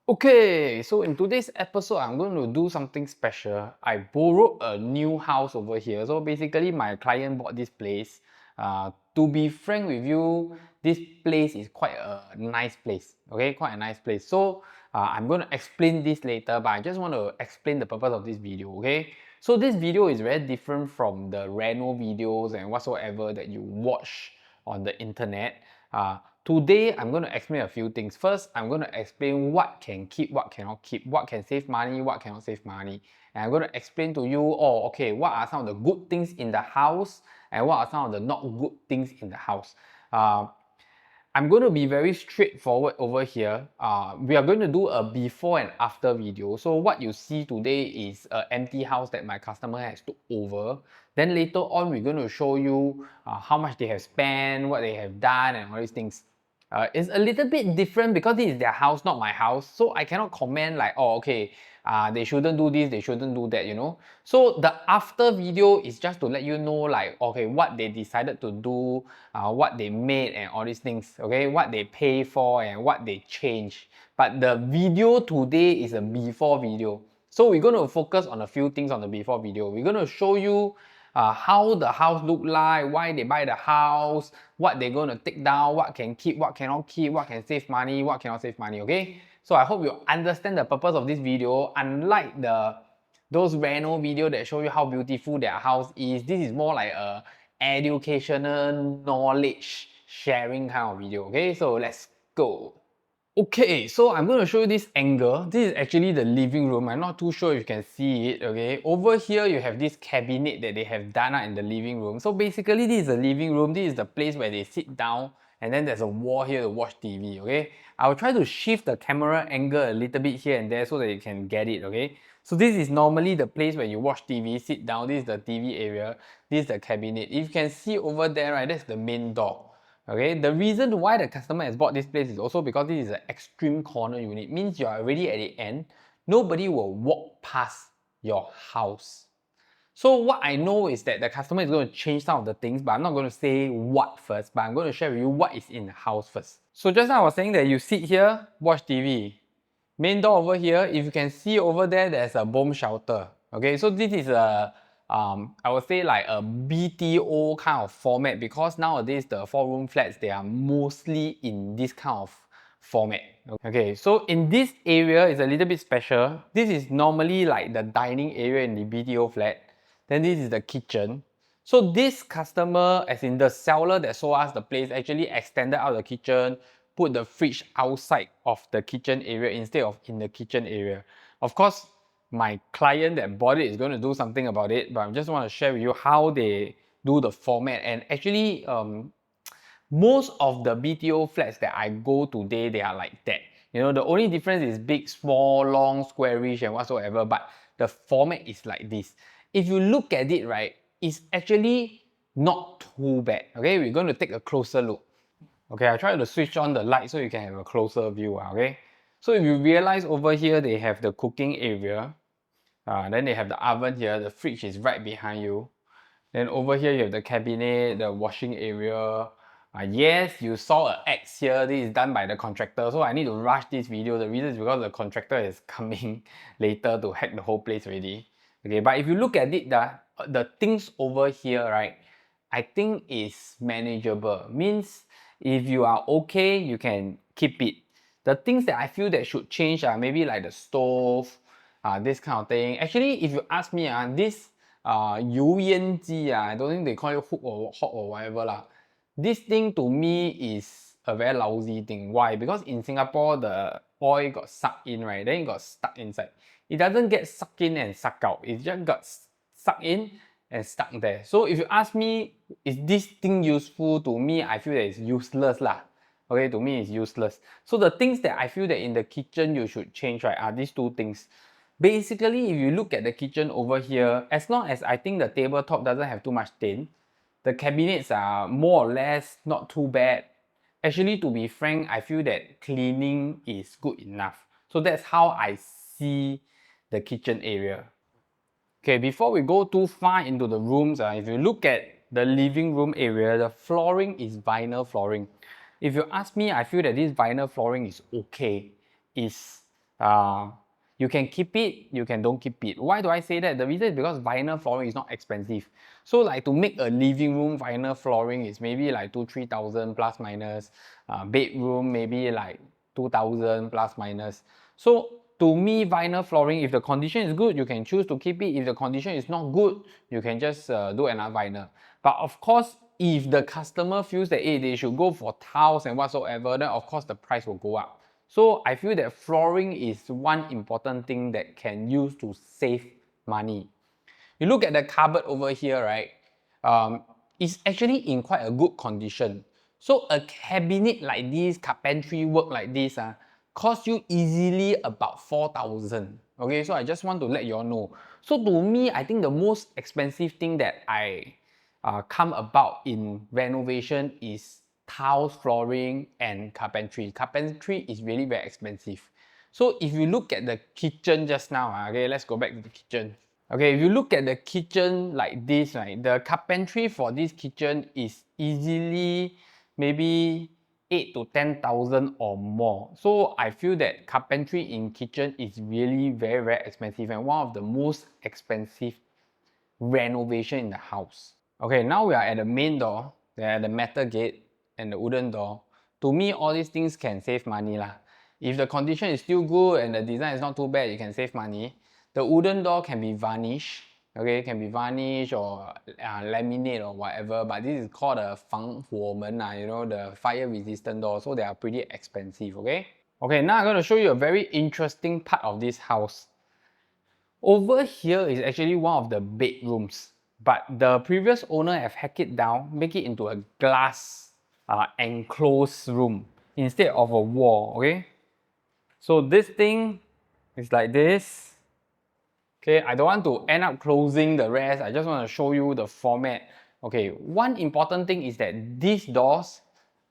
Okay, so in today's episode, I'm going to do something special. I borrowed a new house over here. So basically, my client bought this place. To be frank with you, this place is quite a nice place. Okay, quite a nice place. So I'm going to explain this later, but I just want to explain the purpose of this video. Okay, so this video is very different from the reno videos and whatsoever that you watch on the internet. Today, I'm going to explain a few things. First, I'm going to explain what can keep, what cannot keep, what can save money, what cannot save money. And I'm going to explain to you, okay, what are some of the good things in the house and what are some of the not good things in the house. I'm going to be very straightforward over here. We are going to do a before and after video. So what you see today is an empty house that my customer has took over. Then later on, we're going to show you how much they have spent, what they have done, and all these things. It's a little bit different because this is their house, not my house. So I cannot comment like, oh, okay, they shouldn't do this, they shouldn't do that, you know. So the after video is just to let you know like, okay, what they decided to do, what they made and all these things, okay, what they pay for and what they change. But the video today is a before video. So we're going to focus on a few things on the before video. We're going to show you how the house look like, why they buy the house, what they're going to take down, what can keep, what cannot keep, what can save money, what cannot save money, okay? So I hope you understand the purpose of this video. Unlike those reno video that show you how beautiful their house is, this is more like a educational knowledge sharing kind of video, okay? So let's go. Okay, so I'm going to show you this angle. This is actually the living room. I'm not too sure if you can see it, okay? Over here, you have this cabinet that they have done in the living room. So basically, this is the living room. This is the place where they sit down. And then there's a wall here to watch TV, okay? I will try to shift the camera angle a little bit here and there so that you can get it, okay? So this is normally the place where you watch TV, sit down. This is the TV area. This is the cabinet. If you can see over there, right, that's the main door. Okay, the reason why the customer has bought this place is also because this is an extreme corner unit. Means you are already at the end. Nobody will walk past your house. So what I know is that the customer is going to change some of the things, but I'm not going to say what first, but I'm going to share with you what is in the house first. So just now I was saying that you sit here, watch TV. Main door over here, if you can see over there, there's a bomb shelter. Okay, so this is a I would say like a BTO kind of format because nowadays the 4-room flats, they are mostly in this kind of format. Okay, so in this area is a little bit special. This is normally like the dining area in the BTO flat. Then this is the kitchen. So this customer, as in the seller that sold us the place, actually extended out the kitchen, put the fridge outside of the kitchen area instead of in the kitchen area. Of course, my client that bought it is going to do something about it, but I just want to share with you how they do the format. And actually, most of the BTO flats that I go today, they are like that. You know, the only difference is big, small, long, squarish and whatsoever, but the format is like this. If you look at it, right, it's actually not too bad. Okay, we're going to take a closer look. Okay, I try to switch on the light so you can have a closer view, okay? So if you realize over here, they have the cooking area. Then they have the oven here, the fridge is right behind you. Then over here, you have the cabinet, the washing area. Yes, you saw an X here. This is done by the contractor. So I need to rush this video. The reason is because the contractor is coming later to hack the whole place already. Okay, but if you look at it, the things over here, right, I think is manageable. Means if you are okay, you can keep it. The things that I feel that should change are maybe like the stove, this kind of thing. Actually, if you ask me, this 油烟机, I don't think they call it hook or hot or whatever lah. This thing to me is a very lousy thing. Why? Because in Singapore, the oil got sucked in, right? Then it got stuck inside. It doesn't get sucked in and sucked out. It just got sucked in and stuck there. So if you ask me, is this thing useful? To me, I feel that it's useless lah. Okay, to me it's useless. So the things that I feel that in the kitchen you should change, right, are these two things. Basically, if you look at the kitchen over here, as long as I think the tabletop doesn't have too much stain, the cabinets are more or less not too bad. Actually, to be frank, I feel that cleaning is good enough. So that's how I see the kitchen area. Okay, before we go too far into the rooms, if you look at the living room area, the flooring is vinyl flooring. If you ask me, I feel that this vinyl flooring is okay. It's you can keep it, you can don't keep it. Why do I say that? The reason is because vinyl flooring is not expensive. So like to make a living room vinyl flooring is maybe like 2,000-3,000 plus minus. Bedroom maybe like 2,000 plus minus. So to me, vinyl flooring, if the condition is good, you can choose to keep it. If the condition is not good, you can just do another vinyl. But of course, if the customer feels that hey, they should go for tiles and whatsoever, then of course the price will go up. So I feel that flooring is one important thing that can use to save money. You look at the cupboard over here, right? It's actually in quite a good condition. So a cabinet like this, carpentry work like this, cost you easily about 4,000. Okay, so I just want to let you all know. So to me, I think the most expensive thing that I come about in renovation is tiles, flooring, and carpentry. Carpentry is really very expensive. So if you look at the kitchen just now, okay, let's go back to the kitchen. Okay, if you look at the kitchen like this, right, the carpentry for this kitchen is easily maybe 8 to 10,000 or more. So I feel that carpentry in kitchen is really very, very expensive and one of the most expensive renovation in the house. Okay, now we are at the main door, at the metal gate and the wooden door. To me, all these things can save money lah. If the condition is still good and the design is not too bad, you can save money. The wooden door can be varnished, okay, can be varnished or laminate or whatever, but this is called a 防火门, you know, the fire resistant door, so they are pretty expensive, okay? Okay, now I'm going to show you a very interesting part of this house. Over here is actually one of the bedrooms, but the previous owner have hacked it down, make it into a glass enclosed room instead of a wall, okay? So this thing is like this. Okay, I don't want to end up closing the rest. I just want to show you the format. Okay, one important thing is that these doors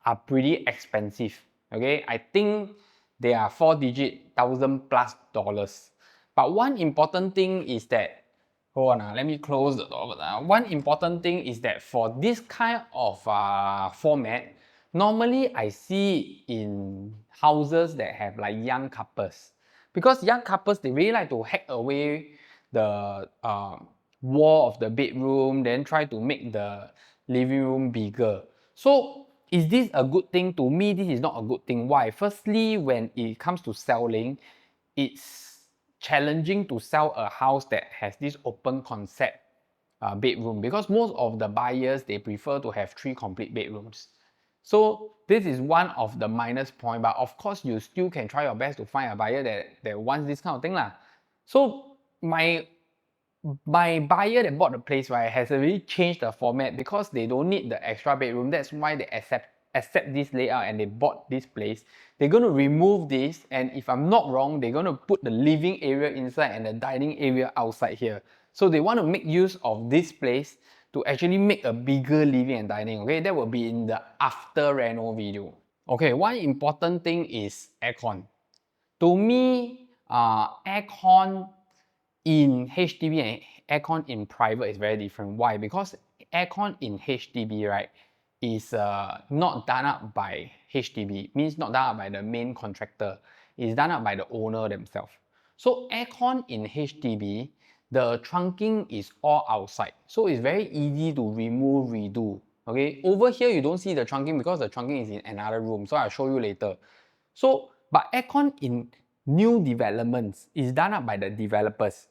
are pretty expensive. Okay, I think they are 4-digit thousand plus dollars. But one important thing is that, hold on, let me close the door. One important thing is that for this kind of format, normally I see in houses that have like young couples. Because young couples, they really like to hack away the wall of the bedroom, then try to make the living room bigger. So is this a good thing? To me, this is not a good thing. Why? Firstly, when it comes to selling, it's challenging to sell a house that has this open concept bedroom, because most of the buyers, they prefer to have 3 complete bedrooms. So this is one of the minus point, but of course you still can try your best to find a buyer that wants this kind of thing lah. So my buyer that bought the place, right, has already changed the format because they don't need the extra bedroom. That's why they accept this layout and they bought this place. They're going to remove this, and if I'm not wrong, they're going to put the living area inside and the dining area outside here. So they want to make use of this place to actually make a bigger living and dining. Okay, that will be in the after reno video. Okay, one important thing is aircon. To me, aircon in HDB and aircon in private is very different. Why? Because aircon in HDB, right, is not done up by HDB, means not done up by the main contractor. It's done up by the owner themselves. So aircon in HDB, the trunking is all outside. So it's very easy to remove, redo. Okay, over here you don't see the trunking because the trunking is in another room. So I'll show you later. So, but aircon in new developments is done up by the developers.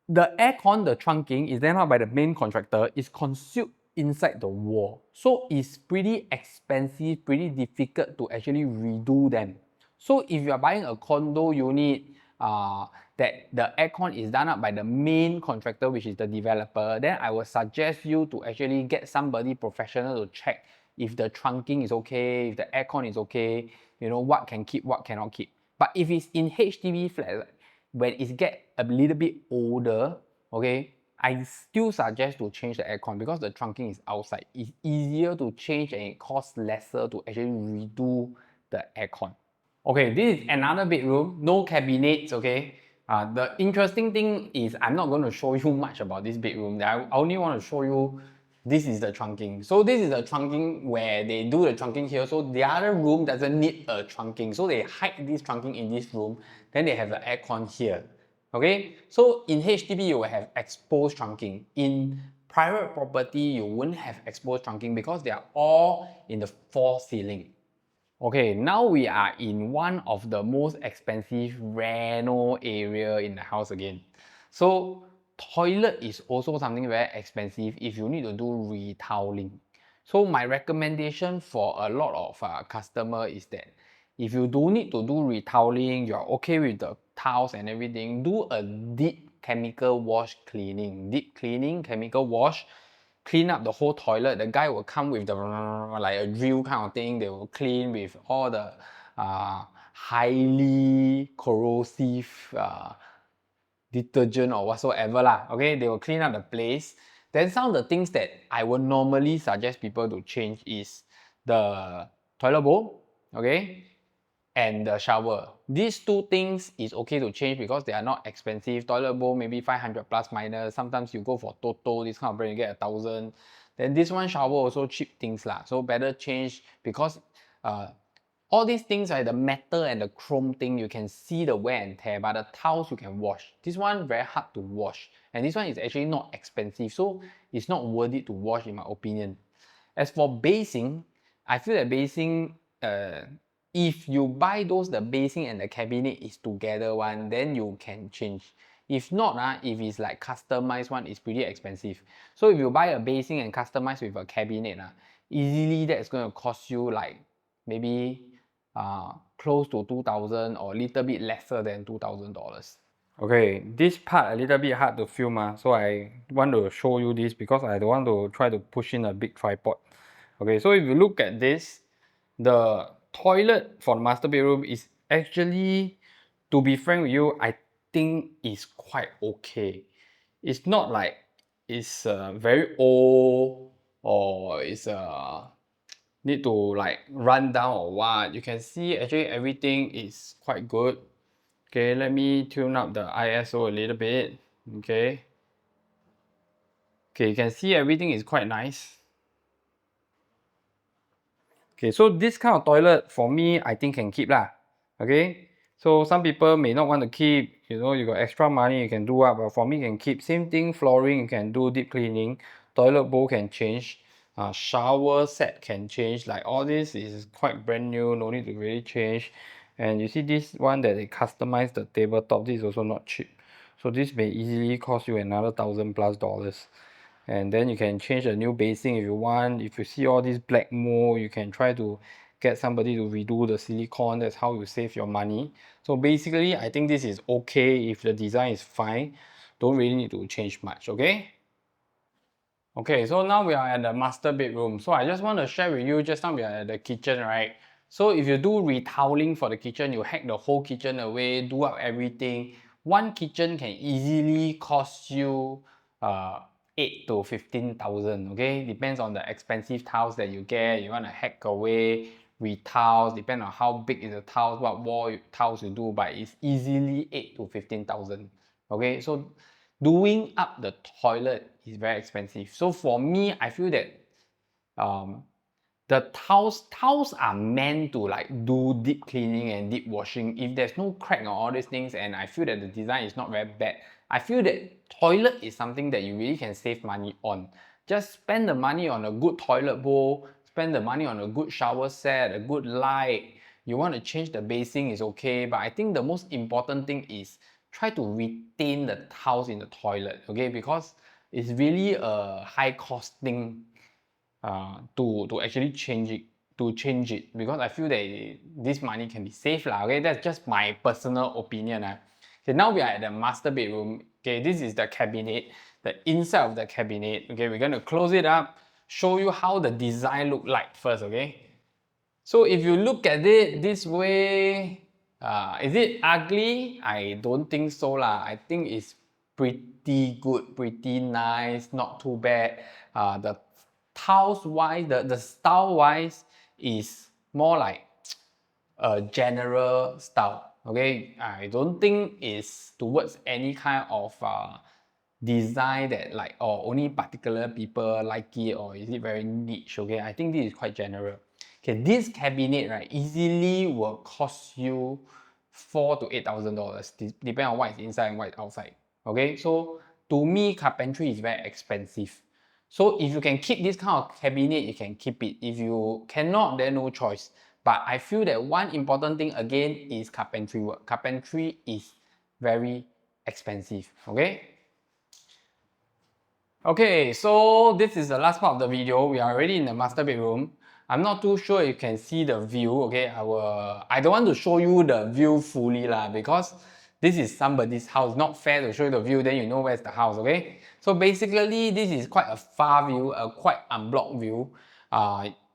The aircon, the trunking, is done up by the main contractor, is concealed inside the wall. So it's pretty expensive, pretty difficult to actually redo them. So if you are buying a condo unit that the aircon is done up by the main contractor, which is the developer, then I would suggest you to actually get somebody professional to check if the trunking is okay, if the aircon is okay, you know, what can keep, what cannot keep. But if it's in HDB flat, when it gets a little bit older, okay, I still suggest to change the aircon because the trunking is outside. It's easier to change and it costs lesser to actually redo the aircon. Okay, this is another bedroom, no cabinets, okay. The interesting thing is I'm not going to show you much about this bedroom. I only want to show you this is the trunking. So this is the trunking where they do the trunking here. So the other room doesn't need a trunking. So they hide this trunking in this room. Then they have the aircon here. Okay, so in HDB you will have exposed trunking. In private property you won't have exposed trunking because they are all in the false ceiling. Okay, now we are in one of the most expensive reno area in the house again. So toilet is also something very expensive if you need to do retiling. So my recommendation for a lot of customer is that if you don't need to do retiling, you're okay with the tiles and everything, do a deep chemical wash cleaning. Deep cleaning, chemical wash, clean up the whole toilet. The guy will come with the like a drill kind of thing. They will clean with all the highly corrosive detergent or whatsoever lah. Okay, they will clean up the place. Then some of the things that I would normally suggest people to change is the toilet bowl, okay, and the shower. These two things is okay to change because they are not expensive. Toilet bowl maybe 500 plus minus. Sometimes you go for Toto, this kind of brand you get 1,000. Then this one shower also cheap things lah. So better change because all these things like the metal and the chrome thing, you can see the wear and tear, but the tiles you can wash. This one very hard to wash, and this one is actually not expensive, so it's not worth it to wash in my opinion. As for basing, I feel that basing, if you buy those, the basing and the cabinet is together one, then you can change. If not, if it's like customized one, it's pretty expensive. So if you buy a basing and customize with a cabinet, easily that's going to cost you like maybe close to 2,000 or a little bit lesser than $2,000. Okay, this part a little bit hard to film, so I want to show you this because I don't want to try to push in a big tripod. Okay, so if you look at this, the toilet for the master bedroom is actually, to be frank with you, I think is quite okay. It's not like it's very old or it's need to like run down or what. You can see actually everything is quite good. Okay, let me tune up the ISO a little bit. Okay, you can see everything is quite nice. Okay, so this kind of toilet for me, I think can keep lah. Okay, so some people may not want to keep, you know, you got extra money, you can do up, but for me can keep. Same thing, flooring you can do deep cleaning, toilet bowl can change, shower set can change. Like all this is quite brand new, no need to really change. And you see this one that they customize the tabletop, this is also not cheap. So this may easily cost you another $1,000+. And then you can change a new basing if you want. If you see all this black mold, you can try to get somebody to redo the silicone. That's how you save your money. So basically, I think this is okay if the design is fine. Don't really need to change much, okay? Okay, so now we are at the master bedroom. So I just want to share with you, just now we are at the kitchen, right? So if you do retiling for the kitchen, you hack the whole kitchen away, do up everything. One kitchen can easily cost you 8 to 15,000, okay? Depends on the expensive tiles that you get. You want to hack away, retiles, depend on how big is the tiles, what wall tiles you do, but it's easily 8 to 15,000, okay? So doing up the toilet is very expensive. So for me, I feel that the tiles are meant to like do deep cleaning and deep washing. If there's no crack or all these things, and I feel that the design is not very bad, I feel that toilet is something that you really can save money on. Just spend the money on a good toilet bowl, spend the money on a good shower set, a good light. You want to change the basing is okay, but I think the most important thing is try to retain the tiles in the toilet, okay? Because it's really a high cost thing to actually change it, because I feel that this money can be saved lah. Okay, that's just my personal opinion. Okay, now we are at the master bedroom. Okay, this is the cabinet, the inside of the cabinet. Okay, we're going to close it up, show you how the design look like first. Okay, so if you look at it this way, is it ugly? I don't think so lah. I think it's pretty good, pretty nice, not too bad. The tiles wise, the style wise is more like a general style. Okay, I don't think it's towards any kind of design that like, oh, only particular people like it, or is it very niche? Okay, I think this is quite general. Okay, this cabinet, right, easily will cost you $4,000 to $8,000, depending on what is inside and what is outside. Okay, so to me, carpentry is very expensive. So if you can keep this kind of cabinet, you can keep it. If you cannot, then no choice. But I feel that one important thing again is carpentry work. Carpentry is very expensive. Okay. Okay, so this is the last part of the video. We are already in the master bedroom. I'm not too sure you can see the view. Okay, I don't want to show you the view fully lah, because this is somebody's house. Not fair to show you the view, then you know where's the house. Okay, so basically this is quite a far view, a quite unblocked view.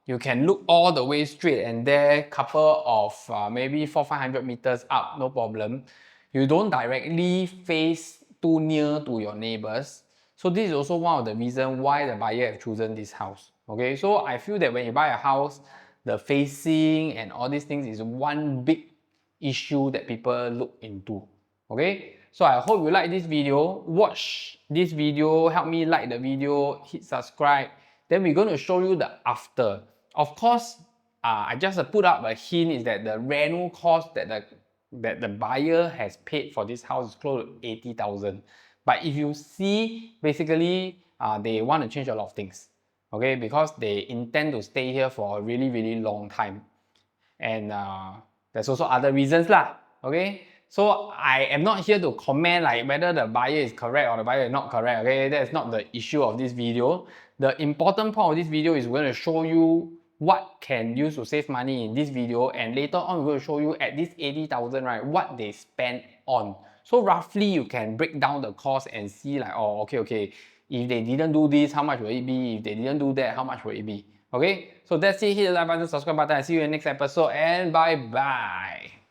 You can look all the way straight, and there couple of maybe 400-500 meters up, no problem. You don't directly face too near to your neighbors. So this is also one of the reasons why the buyer have chosen this house. Okay, so I feel that when you buy a house, the facing and all these things is one big issue that people look into. Okay, so I hope you like this video. Watch this video, help me like the video, hit subscribe. Then we're going to show you the after. Of course, I just put up a hint is that the reno cost that the buyer has paid for this house is close to 80,000. But if you see, basically, they want to change a lot of things, okay? Because they intend to stay here for a really, really long time. And there's also other reasons lah, okay? So I am not here to comment like whether the buyer is correct or the buyer is not correct, okay? That's not the issue of this video. The important part of this video is we're going to show you what can use to save money in this video, and later on we're going to show you at this 80,000, right, what they spend on. So roughly you can break down the cost and see like, oh, okay, if they didn't do this, how much will it be? If they didn't do that, how much will it be? Okay, so that's it. Hit the like button, subscribe button. I see you in the next episode, and bye bye.